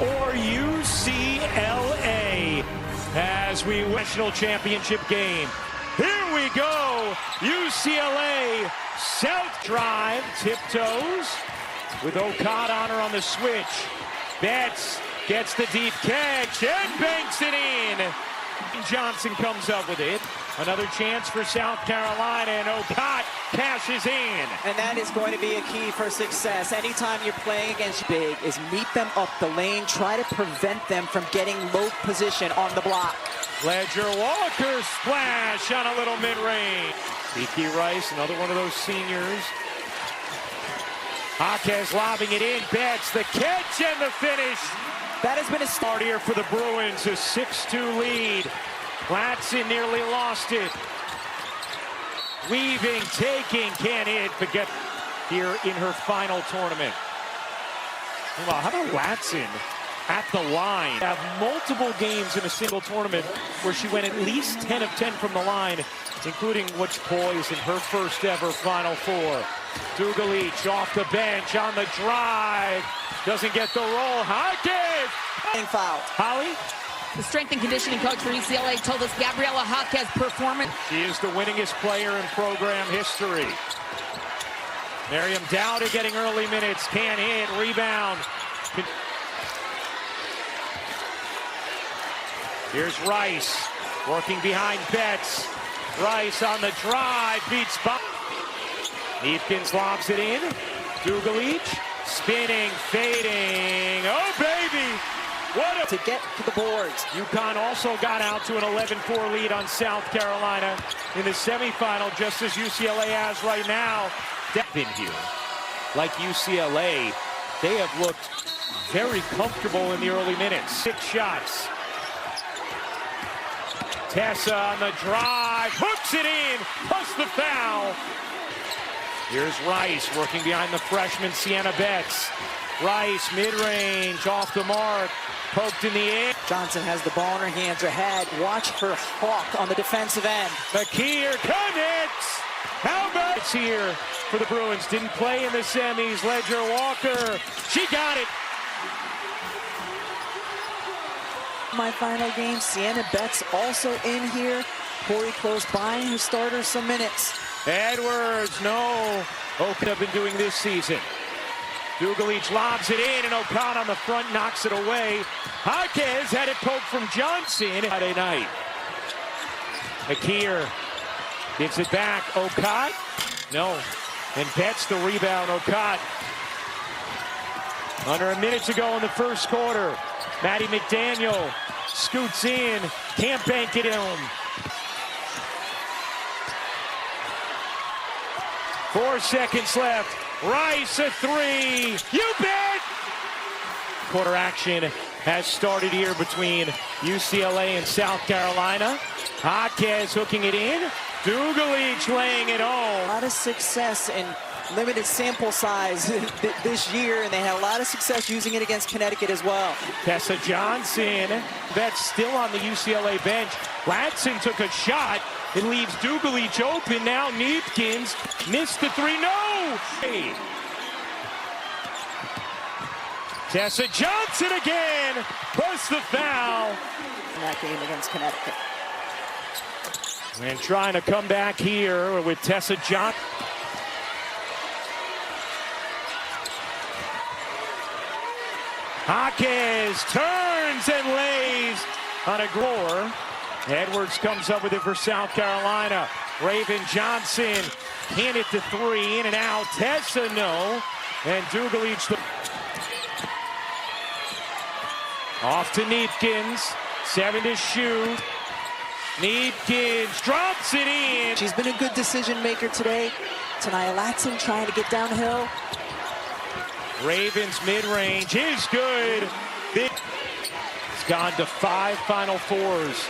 or UCLA as we national championship game. Here we go. UCLA South drive, tiptoes with Okada on her on the switch. Betts gets the deep catch and banks it in. Johnson comes up with it. Another chance for South Carolina, and Okada cashes in. And that is going to be a key for success. Anytime you're playing against big is meet them up the lane, try to prevent them from getting low position on the block. Ledger Walker splash on a little mid-range. Kiki Rice, another one of those seniors. Jaquez lobbing it in. Betts the catch and the finish. That has been a start here for the Bruins, a 6-2 lead. Latson nearly lost it. Weaving, taking, can't hit, but get here in her final tournament. Well, how about Latson at the line? Have multiple games in a single tournament where she went at least 10 of 10 from the line, including what's poised in her first ever Final Four. Dugalic off the bench on the drive. Doesn't get the roll. Jaquez! Foul. Holly? The strength and conditioning coach for UCLA told us Gabriela Jaquez performance. She is the winningest player in program history. Miriam Dowda getting early minutes. Can't hit. Rebound. Here's Rice working behind Betts. Rice on the drive. Beats Bob. Neefkins lobs it in. Dugalic spinning, fading. Oh, baby. What to get to the boards. UConn also got out to an 11-4 lead on South Carolina in the semifinal, just as UCLA has right now. Been here, like UCLA, they have looked very comfortable in the early minutes. 6 shots. Tessa on the drive, hooks it in, plus the foul. Here's Rice working behind the freshman Sienna Betts. Rice mid-range off the mark. Poked in the air. Johnson has the ball in her hands, her head. Watch her hawk on the defensive end. McKeer connects. How about it's here for the Bruins? Didn't play in the semis. Ledger Walker. She got it. My final game, Sienna Betts also in here. Corey Close buying her starter some minutes. Edwards, no. Oak have been doing this season. Dugalic lobs it in, and Okada on the front knocks it away. Jaquez had it poked from Johnson Friday night. McKeer gives it back. Okada? No. And Betts the rebound. Okada. Under a minute to go in the first quarter. Maddie McDaniel scoots in. Can't bank it in. 4 seconds left. Rice a 3. You bet! Quarter action has started here between UCLA and South Carolina. Jaquez hooking it in. Dugalic laying it home. A lot of success in limited sample size this year, and they had a lot of success using it against Connecticut as well. Tessa Johnson, that's still on the UCLA bench. Latson took a shot. It leaves Dugalic open. Now Neefkins missed the 3. No! Hey. Tessa Johnson again, plus the foul. In that game against Connecticut. And trying to come back here with Tessa Johnson. Jaquez turns and lays on a gore. Edwards comes up with it for South Carolina. Raven Johnson can't hit the 3, in and out. Tessa no. And Dugalic off to Neefkins. 7 to shoot. Neefkins drops it in. She's been a good decision maker today. Tania Latson trying to get downhill. Ravens mid-range is good. It's gone to 5 Final Fours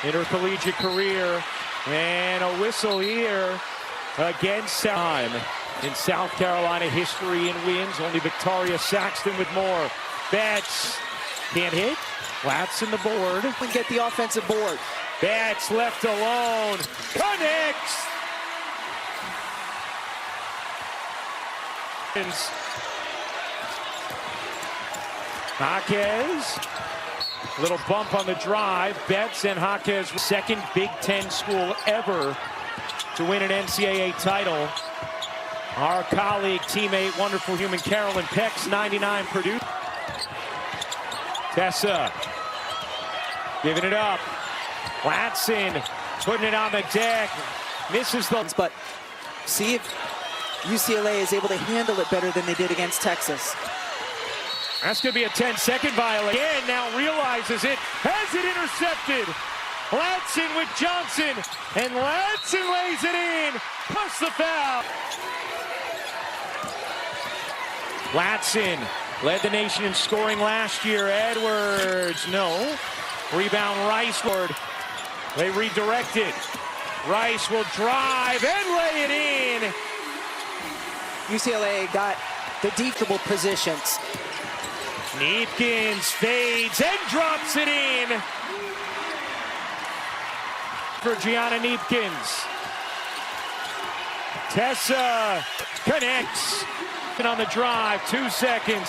in her collegiate career. And a whistle here against time in South Carolina history in wins. Only Victoria Saxton with more. Betts can't hit. Latson the board. And get the offensive board. Betts left alone. Connects. Jaquez. Little bump on the drive. Betts and Jaquez, second Big Ten school ever to win an NCAA title. Our colleague, teammate, wonderful human Carolyn Peck's 99 Purdue. Tessa giving it up. Latson putting it on the deck. Misses the... But see if UCLA is able to handle it better than they did against Texas. That's going to be a 10-second violation. Again, now realizes it. Has it intercepted. Latson with Johnson. And Latson lays it in. Plus the foul. Latson led the nation in scoring last year. Edwards, no. Rebound, Rice. They redirect it. Rice will drive and lay it in. UCLA got the deepable positions. Neepkins fades and drops it in for Gianna Neepkins. Tessa connects. And on the drive, 2 seconds.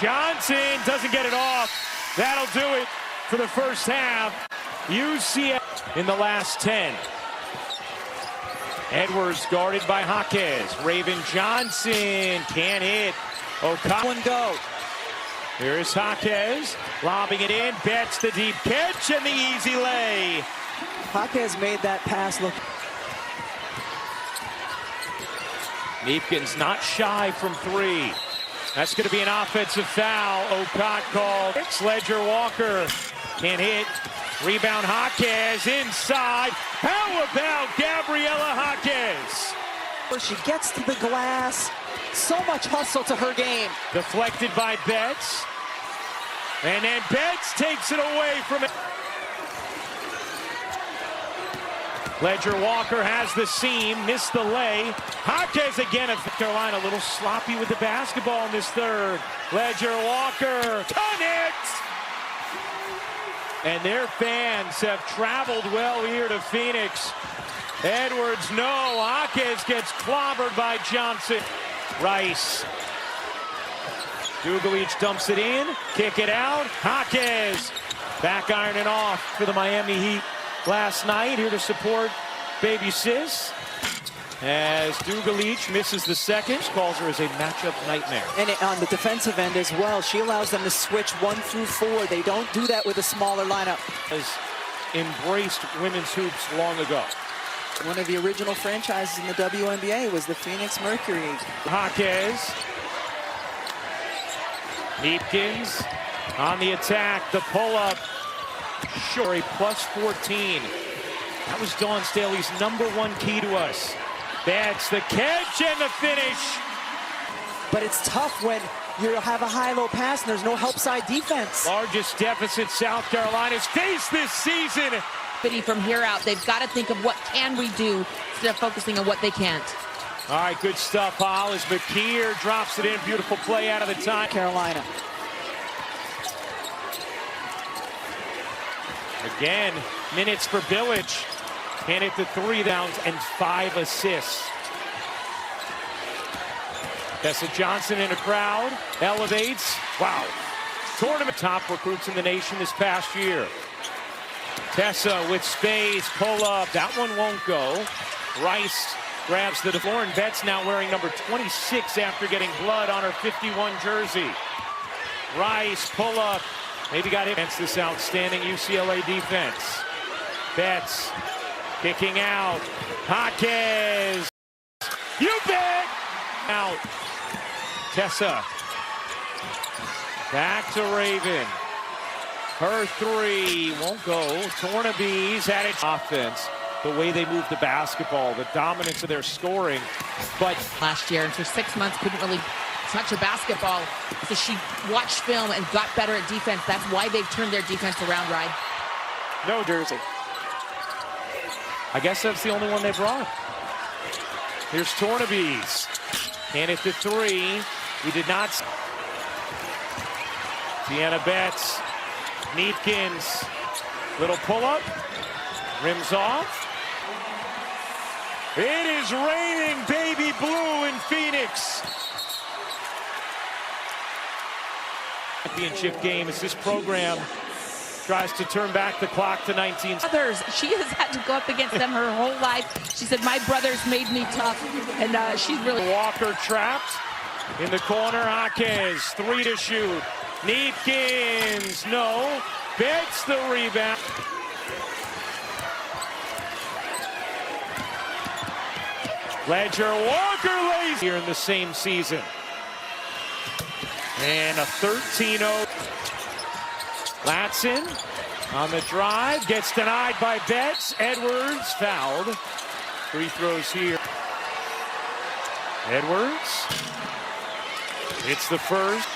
Johnson doesn't get it off. That'll do it for the first half. UCLA in the last 10. Edwards guarded by Jaquez. Raven Johnson can't hit. One go. Here's Jaquez, lobbing it in. Betts the deep catch and the easy lay. Jaquez made that pass look. Neepkins not shy from 3. That's going to be an offensive foul. Ocott called. Ledger Walker can't hit. Rebound Jaquez inside. How about Gabriela Jaquez? Where she gets to the glass. So much hustle to her game. Deflected by Betts. And then Betts takes it away from it. Ledger Walker has the seam, missed the lay. Jaquez again of Carolina, a little sloppy with the basketball in this third. Ledger Walker connects. And their fans have traveled well here to Phoenix. Edwards, no. Jaquez gets clobbered by Johnson. Rice. Dugalich dumps it in. Kick it out. Jaquez back ironing off for the Miami Heat last night. Here to support baby sis. As Dugalich misses the second. Calls her as a matchup nightmare. And on the defensive end as well, she allows them to switch 1 through 4. They don't do that with a smaller lineup. Has embraced women's hoops long ago. One of the original franchises in the WNBA was the Phoenix Mercury. Jaquez. Neepkins on the attack. The pull-up. Short. Plus 14. That was Dawn Staley's #1 key to us. That's the catch and the finish. But it's tough when you have a high-low pass and there's no help side defense. Largest deficit South Carolina's faced this season. From here out, they've got to think of what can we do instead of focusing on what they can't. All right, good stuff, Hall, as McKeer drops it in. Beautiful play out of the time. Carolina. Again, minutes for Billich. And hit the 3 downs and 5 assists. Tessa Johnson in a crowd. Elevates. Wow. Tournament top recruits in the nation this past year. Tessa with space. Pull up. That one won't go. Rice grabs the floor, and Betts now wearing number 26 after getting blood on her 51 jersey. Rice, pull up. Maybe got hit against this outstanding UCLA defense. Betts kicking out. Jaquez. You bet! Out. Tessa. Back to Raven. Her 3 won't go. Tornabees had its offense. The way they moved the basketball, the dominance of their scoring. But last year, and for 6 months, couldn't really touch a basketball. So she watched film and got better at defense. That's why they've turned their defense around, Ryan. no jersey. I guess that's the only one they brought. Here's Tornabees. And at the 3, we did not. Deanna Betts. Neepkins. Little pull-up. Rims off. It is raining baby blue in Phoenix. championship game as this program tries to turn back the clock to 19. Others, she has had to go up against them her whole life. She said, my brothers made me tough, and she's really... Walker trapped in the corner. Jaquez, 3 to shoot. Neepkins, no. Betts the rebound. Ledger Walker lays here in the same season. And a 13-0. Latson on the drive, gets denied by Betts. Edwards fouled. Free throws here. Edwards. It's the first,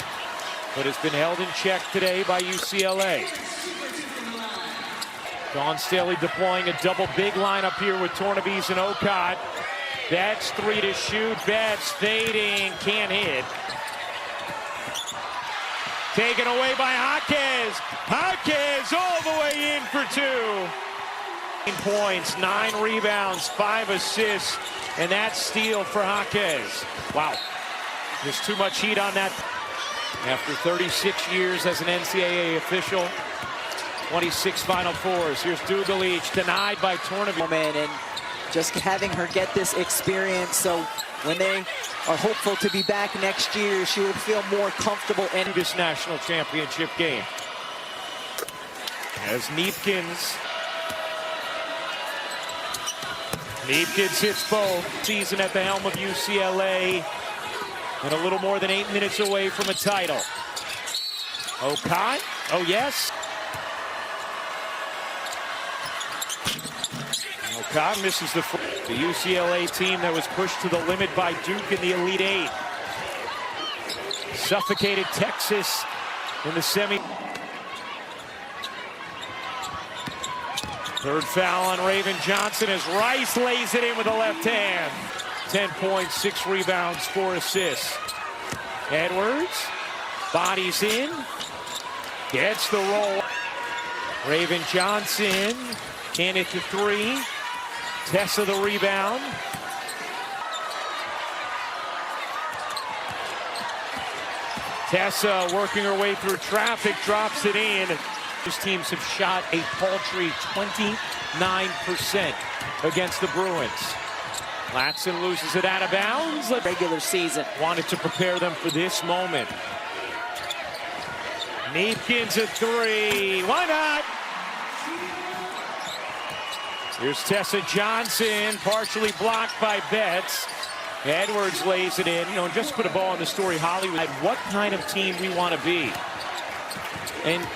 but has been held in check today by UCLA. Dawn Staley deploying a double big lineup here with Tornabese and Okot. Betts 3 to shoot. Betts fading, can't hit. Taken away by Jaquez. Jaquez all the way in for 2. 9 points, 9 rebounds, 5 assists, and that steal for Jaquez. Wow, there's too much heat on that. After 36 years as an NCAA official, 26 Final Fours. Here's Dugalich, denied by Tornabese. And just having her get this experience, so when they are hopeful to be back next year, she will feel more comfortable in this national championship game. As Neepkins hits both. Season at the helm of UCLA, and a little more than 8 minutes away from a title. Okot, oh yes. Okot misses the UCLA team that was pushed to the limit by Duke in the Elite Eight. Suffocated Texas in the semi. Third foul on Raven Johnson as Rice lays it in with the left hand. 10 points, 6 rebounds, 4 assists. Edwards bodies in, gets the roll. Raven Johnson can hit the 3. Tessa the rebound. Tessa working her way through traffic, drops it in. These teams have shot a paltry 29% against the Bruins. Latson loses it out of bounds. Regular season. Wanted to prepare them for this moment. Neepkins a 3. Why not? Here's Tessa Johnson, partially blocked by Betts. Edwards lays it in. You know, just put a ball in the story, Hollywood. What kind of team we want to be. And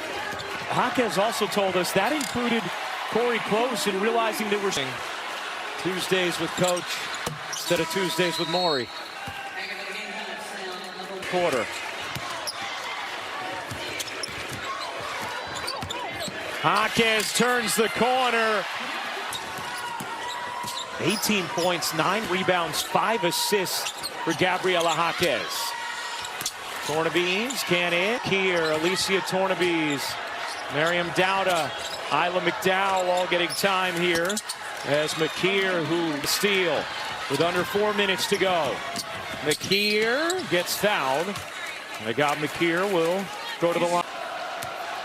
Jaquez also told us that included Corey Close in realizing that we're Tuesdays with Coach instead of Tuesdays with Maury. Quarter. Jaquez turns the corner. 18 points, 9 rebounds, 5 assists for Gabriela Jaquez. Tornabese can't hit. Here, Alicia Tornabese, Miriam Dowda, Isla McDowell all getting time here as McKeer, who steal with under 4 minutes to go. McKeer gets fouled. McKeer will go to the line.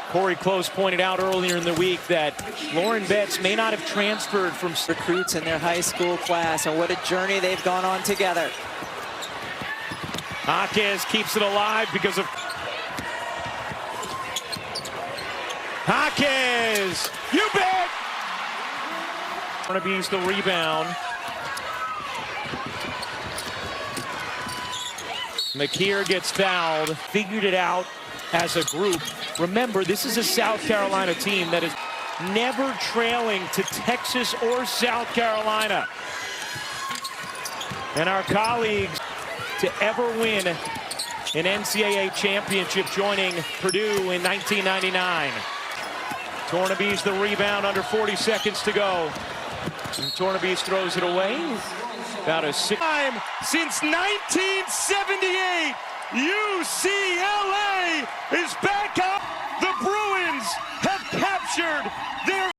Corey Close pointed out earlier in the week that Lauren Betts may not have transferred from recruits in their high school class, and what a journey they've gone on together. Jaquez keeps it alive because of Jaquez. You bet. Tornabese the rebound. McKeer gets fouled. Figured it out as a group. Remember, this is a South Carolina team that is never trailing to Texas or South Carolina. And our colleagues to ever win an NCAA championship, joining Purdue in 1999. Tornabese the rebound, under 40 seconds to go. And Tornabese throws it away. About a 6 time since 1978. UCLA is back up. The Bruins have captured their